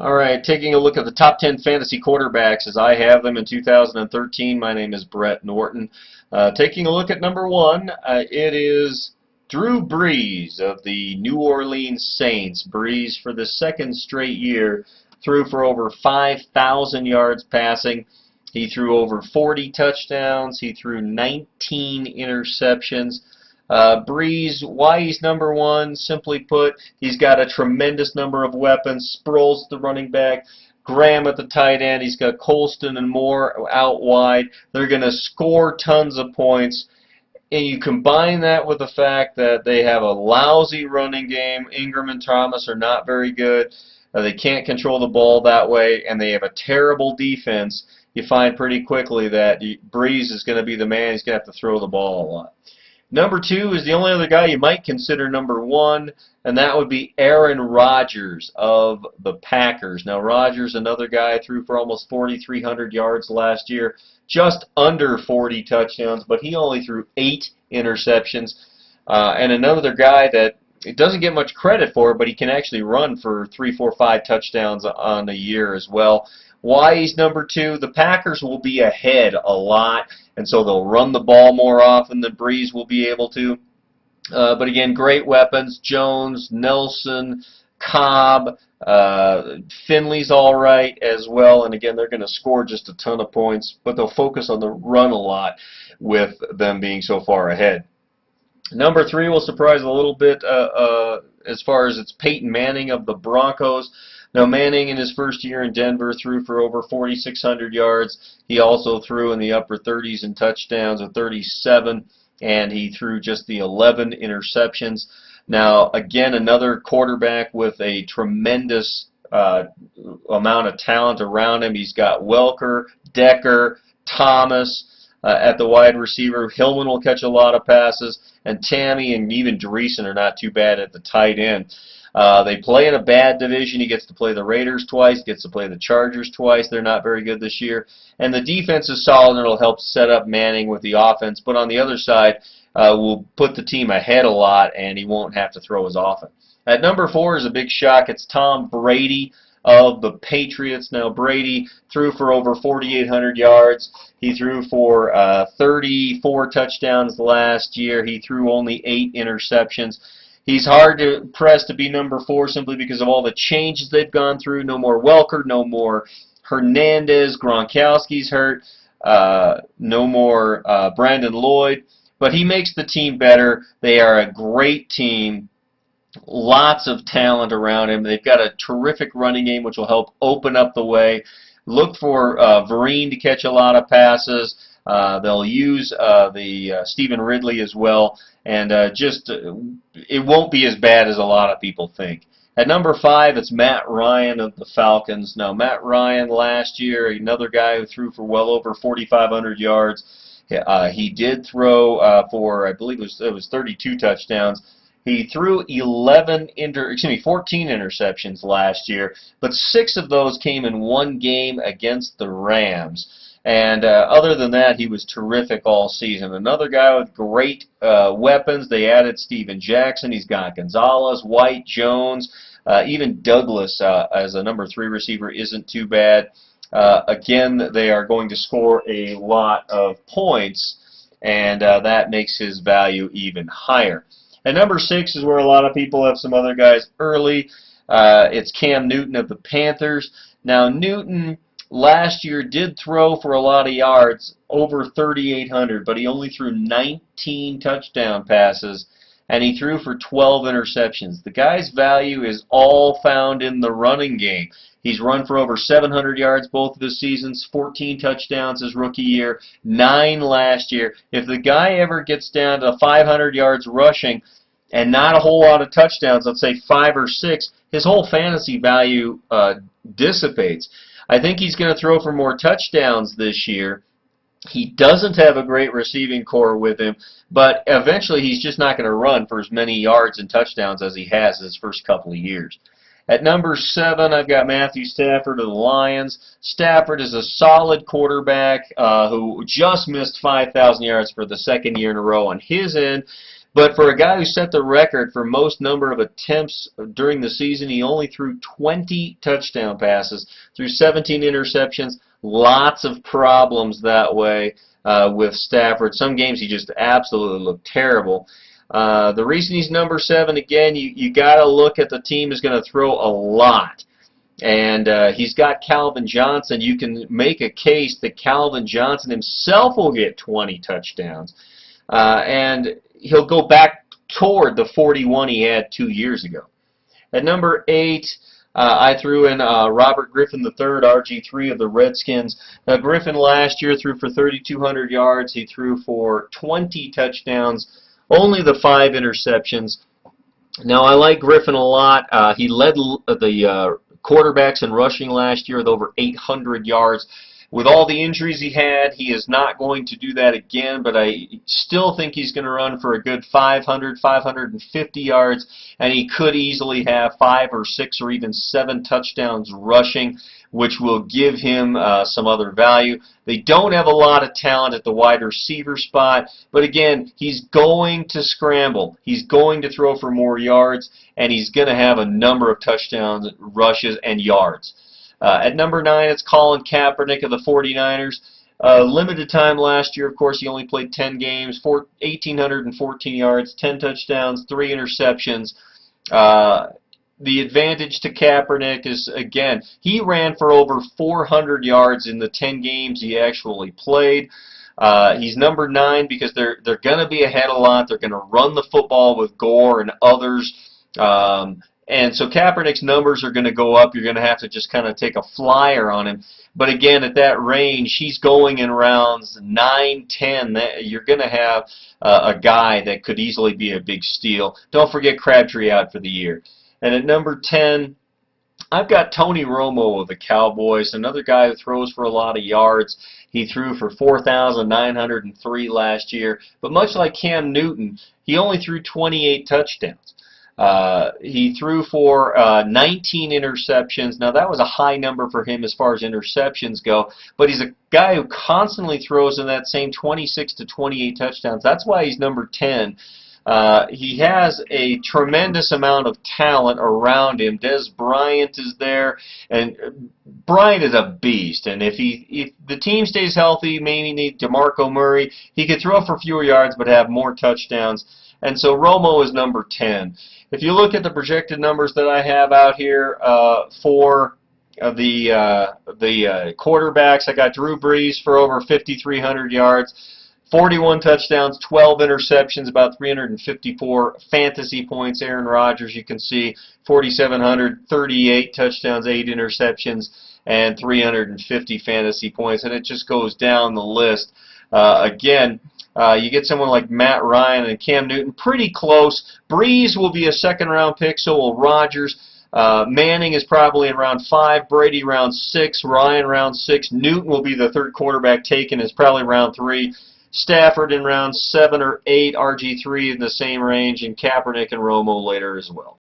All right, taking a look at the top 10 fantasy quarterbacks as I have them in 2013. My name is Brett Norton. Taking a look at number one, it is Drew Brees of the New Orleans Saints. Brees, for the second straight year, threw for over 5,000 yards passing. He threw over 40 touchdowns. He threw 19 interceptions. Brees, why he's number one, simply put, he's got a tremendous number of weapons. Sproles, the running back, Graham at the tight end. He's got Colston and Moore out wide. They're going to score tons of points. And you combine that with the fact that they have a lousy running game. Ingram and Thomas are not very good. They can't control the ball that way, and they have a terrible defense. You find pretty quickly that Brees is going to be the man. He's going to have to throw the ball a lot. Number two is the only other guy you might consider number one, and that would be Aaron Rodgers of the Packers. Now, Rodgers, another guy, threw for almost 4,300 yards last year, just under 40 touchdowns, but he only threw 8 interceptions. And another guy that it doesn't get much credit for, but he can actually run for 3, 4, 5 touchdowns on a year as well. Why he's number two? The Packers will be ahead a lot, and so they'll run the ball more often than Brees will be able to. But again, great weapons. Jones, Nelson, Cobb, Finley's all right as well. And again, they're going to score just a ton of points, but they'll focus on the run a lot with them being so far ahead. Number three will surprise a little bit as far as it's Peyton Manning of the Broncos. Now, Manning in his first year in Denver threw for over 4,600 yards. He also threw in the upper 30s in touchdowns of 37, and he threw just the 11 interceptions. Now, again, another quarterback with a tremendous amount of talent around him. He's got Welker, Decker, Thomas at the wide receiver. Hillman will catch a lot of passes, and Tammy and even Dreesen are not too bad at the tight end. They play in a bad division. He gets to play the Raiders twice, gets to play the Chargers twice. They're not very good this year. And the defense is solid, and it'll help set up Manning with the offense. But on the other side, will put the team ahead a lot, and he won't have to throw as often. At number four is a big shock. It's Tom Brady of the Patriots. Now, Brady threw for over 4,800 yards. He threw for 34 touchdowns last year. He threw only 8 interceptions. He's hard to press to be number four simply because of all the changes they've gone through. No more Welker, no more Hernandez, Gronkowski's hurt, no more Brandon Lloyd. But he makes the team better. They are a great team. Lots of talent around him. They've got a terrific running game which will help open up the way. Look for Vereen to catch a lot of passes. They'll use the Stephen Ridley as well. And it won't be as bad as a lot of people think. At number five, it's Matt Ryan of the Falcons. Now, Matt Ryan last year, another guy who threw for well over 4,500 yards. He did throw for, I believe it was 32 touchdowns. He threw 14 interceptions last year, but 6 of those came in one game against the Rams. And other than that, he was terrific all season. Another guy with great weapons. They added Steven Jackson. He's got Gonzalez, White, Jones. Even Douglas as a number 3 receiver isn't too bad. Again, they are going to score a lot of points, and that makes his value even higher. At number 6 is where a lot of people have some other guys early. It's Cam Newton of the Panthers. Now, Newton last year did throw for a lot of yards, over 3,800, but he only threw 19 touchdown passes, and he threw for 12 interceptions. The guy's value is all found in the running game. He's run for over 700 yards both of his seasons, 14 touchdowns his rookie year, 9 last year. If the guy ever gets down to 500 yards rushing and not a whole lot of touchdowns, let's say 5 or 6, his whole fantasy value dissipates. I think he's going to throw for more touchdowns this year. He doesn't have a great receiving core with him, but eventually he's just not going to run for as many yards and touchdowns as he has his first couple of years. At number 7, I've got Matthew Stafford of the Lions. Stafford is a solid quarterback who just missed 5,000 yards for the second year in a row on his end. But for a guy who set the record for most number of attempts during the season, he only threw 20 touchdown passes, threw 17 interceptions, lots of problems that way with Stafford. Some games he just absolutely looked terrible. The reason he's number 7, again, you got to look at the team is going to throw a lot. And he's got Calvin Johnson. You can make a case that Calvin Johnson himself will get 20 touchdowns. And he'll go back toward the 41 he had 2 years ago. At number 8, I threw in Robert Griffin III, RG3 of the Redskins. Now, Griffin last year threw for 3,200 yards. He threw for 20 touchdowns, only the 5 interceptions. Now, I like Griffin a lot. He led the quarterbacks in rushing last year with over 800 yards. With all the injuries he had, he is not going to do that again, but I still think he's going to run for a good 500, 550 yards, and he could easily have 5 or 6 or even 7 touchdowns rushing, which will give him some other value. They don't have a lot of talent at the wide receiver spot, but again, he's going to scramble. He's going to throw for more yards, and he's going to have a number of touchdowns, rushes, and yards. At number 9, it's Colin Kaepernick of the 49ers. Limited time last year, of course, he only played 10 games, 1,814 yards, 10 touchdowns, 3 interceptions. The advantage to Kaepernick is, again, he ran for over 400 yards in the 10 games he actually played. He's number 9 because they're going to be ahead a lot. They're going to run the football with Gore and others. And so Kaepernick's numbers are going to go up. You're going to have to just kind of take a flyer on him. But again, at that range, he's going in rounds 9, 10. You're going to have a guy that could easily be a big steal. Don't forget Crabtree out for the year. And at number 10, I've got Tony Romo of the Cowboys, another guy who throws for a lot of yards. He threw for 4,903 last year. But much like Cam Newton, he only threw 28 touchdowns. He threw for 19 interceptions. Now, that was a high number for him as far as interceptions go, but he's a guy who constantly throws in that same 26 to 28 touchdowns. That's why he's number 10. He has a tremendous amount of talent around him. Dez Bryant is there, and Bryant is a beast. And if the team stays healthy, maybe need DeMarco Murray, he could throw for fewer yards but have more touchdowns. And so Romo is number 10. If you look at the projected numbers that I have out here for the quarterbacks, I got Drew Brees for over 5,300 yards, 41 touchdowns, 12 interceptions, about 354 fantasy points. Aaron Rodgers, you can see, 4,700, 38 touchdowns, 8 interceptions, and 350 fantasy points. And it just goes down the list. Again, you get someone like Matt Ryan and Cam Newton, pretty close. Breeze will be a second-round pick, so will Rodgers. Manning is probably in round 5, Brady round 6, Ryan round 6. Newton will be the third quarterback taken, is probably round 3. Stafford in round 7 or 8, RG3 in the same range, and Kaepernick and Romo later as well.